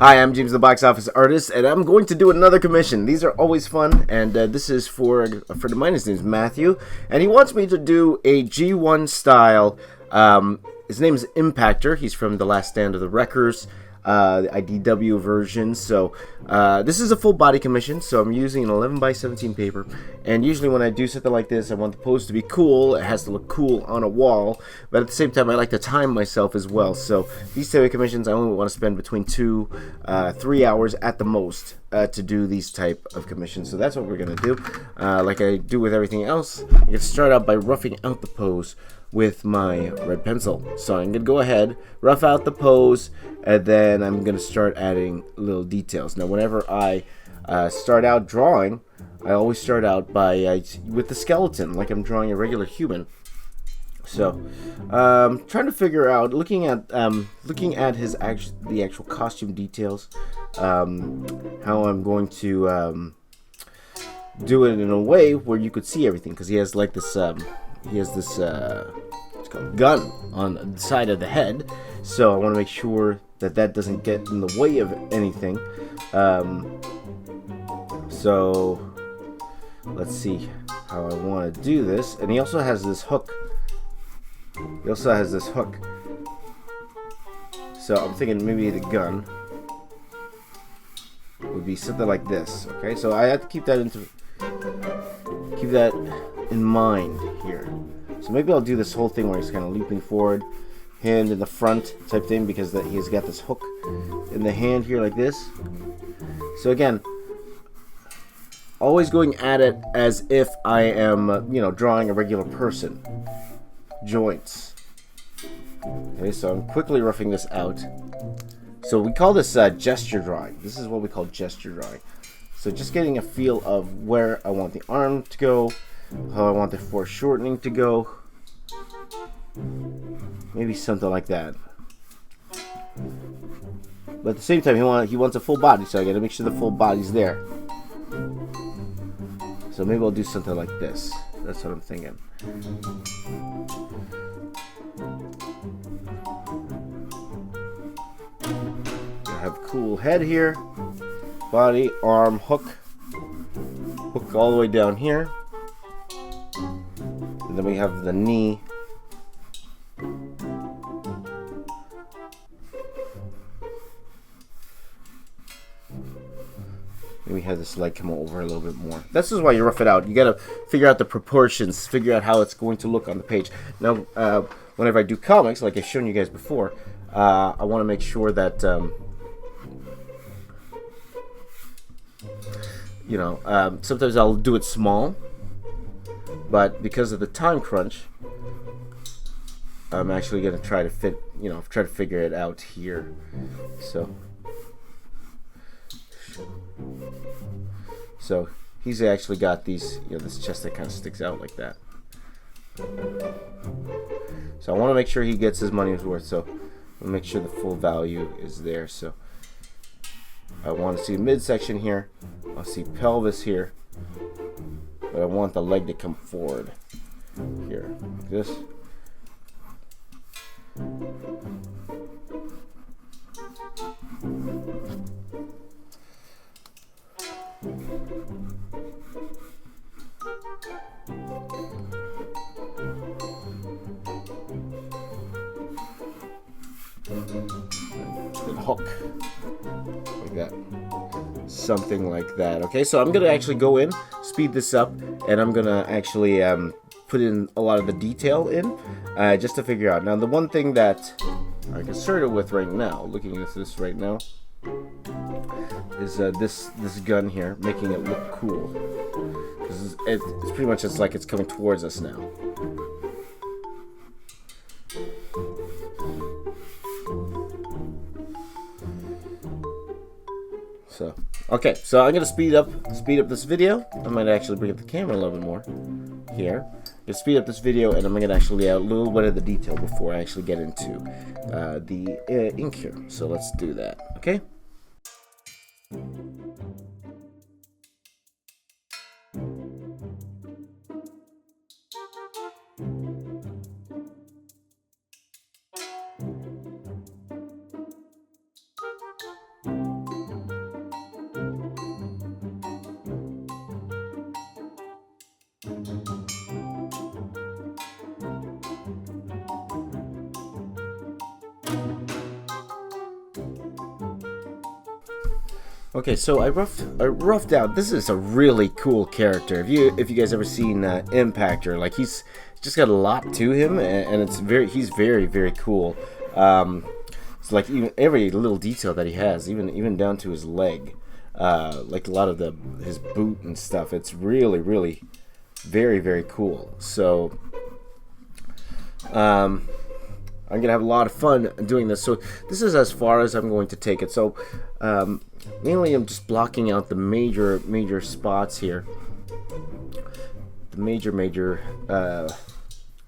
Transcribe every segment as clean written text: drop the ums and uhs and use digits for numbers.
Hi, I'm James the Box Office Artist, and I'm going to do another commission. These are always fun, and this is for a friend of mine. His name is Matthew, and he wants me to do a G1 style. His name is Impactor. He's from The Last Stand of the Wreckers, the IDW version. So this is a full body commission, so I'm using an 11 by 17 paper. And usually when I do something like this, I want the pose to be cool. It has to look cool on a wall, but at the same time, I like to time myself as well. So these type of commissions, I only want to spend between 2-3 hours at the most to do these type of commissions. So that's what we're gonna do. Like I do with everything else, I'm gonna start out by roughing out the pose with my red pencil. So I'm gonna go ahead, rough out the pose, and then I'm gonna start adding little details. Now whenever I start out drawing, I always start out by with the skeleton, like I'm drawing a regular human. So trying to figure out, looking at his the actual costume details, how I'm going to do it in a way where you could see everything, because he has like this what's called gun on the side of the head. So I want to make sure that that doesn't get in the way of anything. So let's see how I want to do this. And he also has this hook. So I'm thinking maybe the gun would be something like this. Okay, so I have to keep that in mind here. So maybe I'll do this whole thing where he's kind of leaping forward, hand in the front type thing, because he's got this hook in the hand here like this. So again, always going at it as if I am, drawing a regular person. Joints. Okay, so I'm quickly roughing this out. So we call this gesture drawing. This is what we call gesture drawing. So just getting a feel of where I want the arm to go, how I want the foreshortening to go. Maybe something like that. But at the same time, he wants a full body, so I gotta make sure the full body's there. So maybe I'll do something like this. That's what I'm thinking. I have cool head here. Body, arm, hook all the way down here. And then we have the knee. And we have this leg come over a little bit more. This is why you rough it out. You gotta figure out the proportions, figure out how it's going to look on the page. Now, whenever I do comics, like I've shown you guys before, I want to make sure that sometimes I'll do it small, but because of the time crunch, I'm actually gonna try to figure it out here. So he's actually got these, this chest that kind of sticks out like that. So I want to make sure he gets his money's worth. So I'll make sure the full value is there. So I want to see midsection here. I'll see pelvis here, but I want the leg to come forward here, like this. Hook like that, something like that. Okay, so I'm gonna actually go in, speed this up, and I'm gonna actually put in a lot of the detail in just to figure out. Now, the one thing that I'm concerned with right now, looking at this right now, is this gun here, making it look cool, because it's pretty much like it's coming towards us now. So, okay, so I'm gonna speed up this video. I might actually bring up the camera a little bit more here. I'm gonna speed up this video, and I'm gonna actually add a little bit of the detail before I actually get into the ink here. So let's do that. Okay. Okay, so I roughed out. This is a really cool character. If you guys ever seen Impactor, like he's just got a lot to him, and he's very cool. It's like even every little detail that he has, even down to his leg, like a lot of his boot and stuff. It's really very cool. So I'm gonna have a lot of fun doing this. So this is as far as I'm going to take it. So mainly I'm just blocking out the major spots here, the major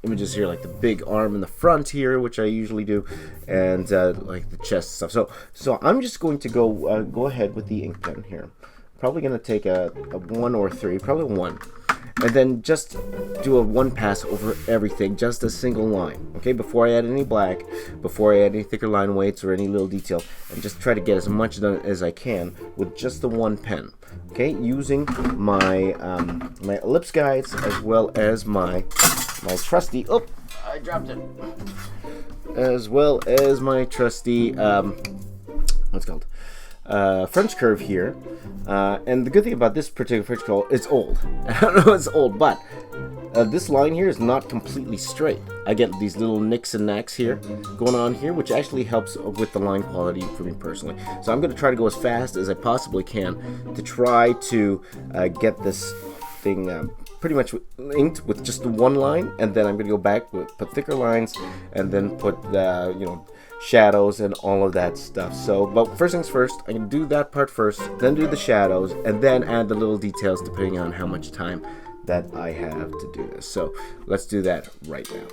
images here, like the big arm in the front here, which I usually do, and like the chest stuff. So I'm just going to go ahead with the ink pen here. Probably gonna take a 1 or 3, probably 1. And then just do a 1 pass over everything, just a single line, okay, before I add any black, before I add any thicker line weights or any little detail, and just try to get as much done as I can with just the 1 pen, okay, using my my ellipse guides as well as my trusty, oh, I dropped it, as well as my trusty, what's it called? French curve here, and the good thing about this particular French curve, it's old. I don't know, it's old, but this line here is not completely straight. I get these little nicks and knacks here going on here, which actually helps with the line quality for me personally. So I'm going to try to go as fast as I possibly can to try to get this thing pretty much inked with just the 1 line, and then I'm going to go back with put thicker lines, and then put shadows and all of that stuff. So, but first things first, I can do that part first, then do the shadows, and then add the little details depending on how much time that I have to do this. So let's do that right now.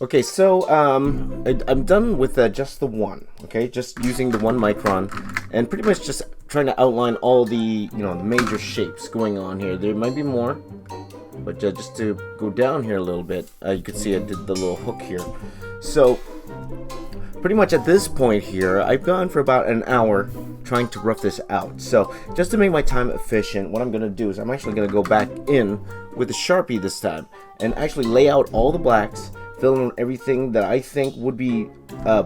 Okay, so I'm done with just the 1. Okay, just using the 1 micron, and pretty much just trying to outline all the the major shapes going on here. There might be more, but just to go down here a little bit, you can see I did the little hook here. So pretty much at this point here, I've gone for about an hour trying to rough this out. So just to make my time efficient, what I'm going to do is I'm actually going to go back in with a Sharpie this time and actually lay out all the blacks, fill in everything that I think would be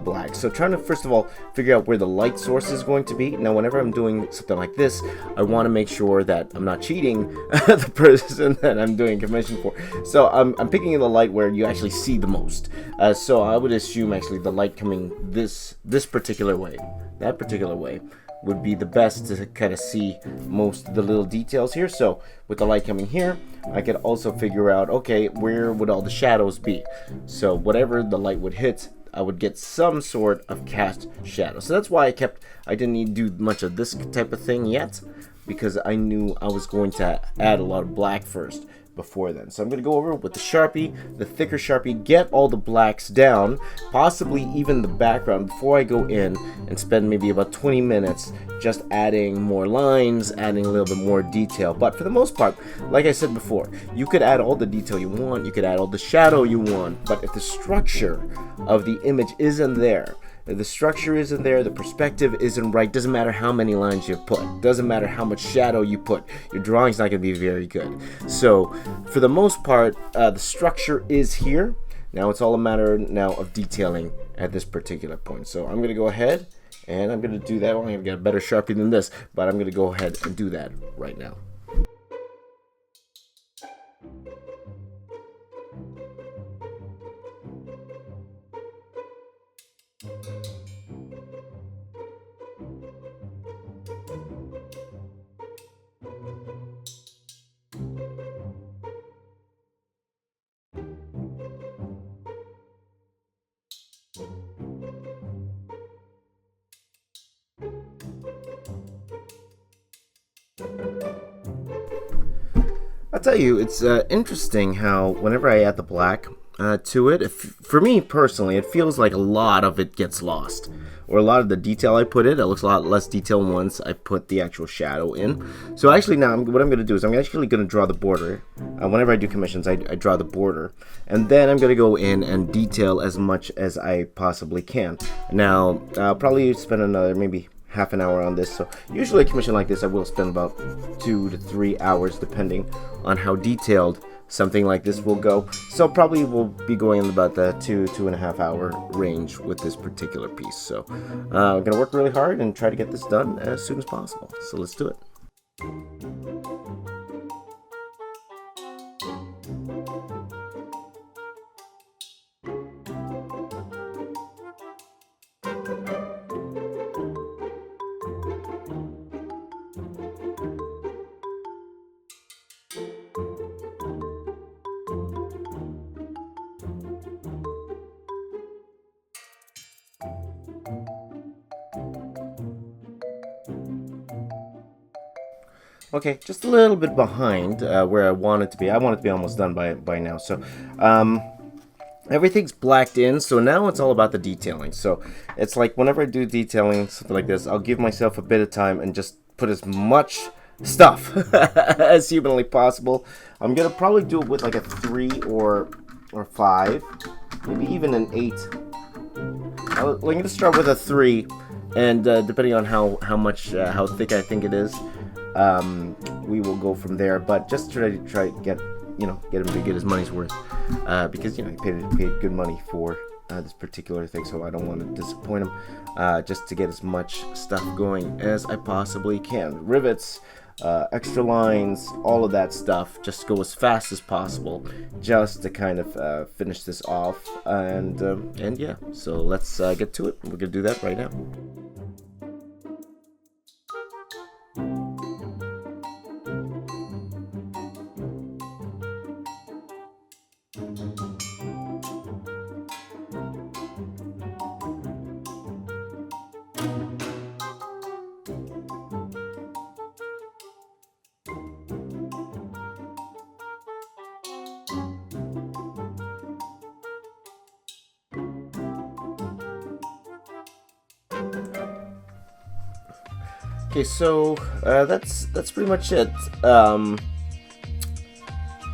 black. So trying to first of all figure out where the light source is going to be. Now whenever I'm doing something like this, I want to make sure that I'm not cheating the person that I'm doing commission for. So I'm picking the light where you actually see the most. So I would assume actually the light coming this particular way, that particular way, would be the best to kind of see most of the little details here. So with the light coming here, I could also figure out, okay, where would all the shadows be? So whatever the light would hit, I would get some sort of cast shadow. So that's why I didn't need to do much of this type of thing yet, because I knew I was going to add a lot of black first before then. So I'm going to go over with the Sharpie, the thicker Sharpie, get all the blacks down, possibly even the background, before I go in and spend maybe about 20 minutes just adding more lines, adding a little bit more detail. But for the most part, like I said before, you could add all the detail you want, you could add all the shadow you want, but if the structure of the image isn't there, if the structure isn't there, the perspective isn't right, doesn't matter how many lines you put, doesn't matter how much shadow you put, your drawing's not going to be very good. So for the most part, the structure is here. Now it's all a matter now of detailing at this particular point. So I'm going to go ahead and I'm going to do that. I'm going to get a better Sharpie than this, but I'm going to go ahead and do that right now. I'll tell you, it's interesting how whenever I add the black to it, for me personally, it feels like a lot of it gets lost. Or a lot of the detail I put in, it looks a lot less detail once I put the actual shadow in. So actually now, what I'm going to do is I'm actually going to draw the border. Whenever I do commissions, I draw the border. And then I'm going to go in and detail as much as I possibly can. Now, I'll probably spend another maybe half an hour on this. So usually a commission like this, I will spend about 2 to 3 hours depending on how detailed something like this will go. So probably we'll be going in about the 2.5 hour range with this particular piece. So I'm gonna work really hard and try to get this done as soon as possible. So let's do it. Okay, just a little bit behind where I want it to be. I want it to be almost done by now. So everything's blacked in, so now it's all about the detailing. So it's like whenever I do detailing, something like this, I'll give myself a bit of time and just put as much stuff as humanly possible. I'm gonna probably do it with like a 3 or 5, maybe even an 8. I'm gonna start with a 3, and depending on how thick I think it is, we will go from there. But just try to get him to get his money's worth, because he paid good money for this particular thing, so I don't want to disappoint him. Just to get as much stuff going as I possibly can. Rivets, extra lines, all of that stuff. Just go as fast as possible, just to kind of finish this off. And yeah, so let's get to it. We're gonna do that right now. Okay, so that's pretty much it.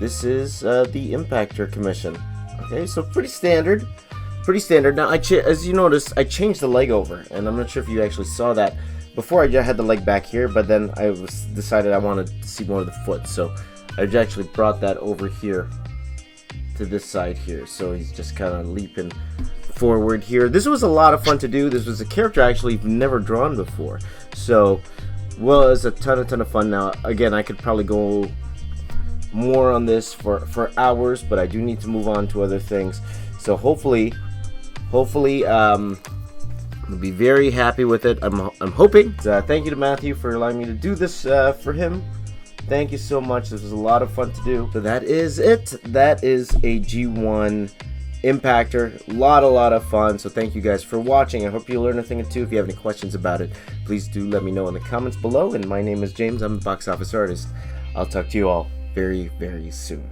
This is the Impactor commission. Okay, so pretty standard. Now, as you notice, I changed the leg over, and I'm not sure if you actually saw that. Before I just had the leg back here, but then I decided I wanted to see more of the foot, so I actually brought that over here to this side here. So he's just kind of leaping forward here. This was a lot of fun to do. This was a character I actually never drawn before, so was a ton of fun. Now again, I could probably go more on this for hours, but I do need to move on to other things. So hopefully He'll be very happy with it. I'm hoping. Thank you to Matthew for allowing me to do this for him. Thank you so much. This was a lot of fun to do. So that is it. That is a G1 Impactor. A lot of fun. So thank you guys for watching. I hope you learned a thing or two. If you have any questions about it, please do let me know in the comments below. And my name is James. I'm the box office artist. I'll talk to you all very, very soon.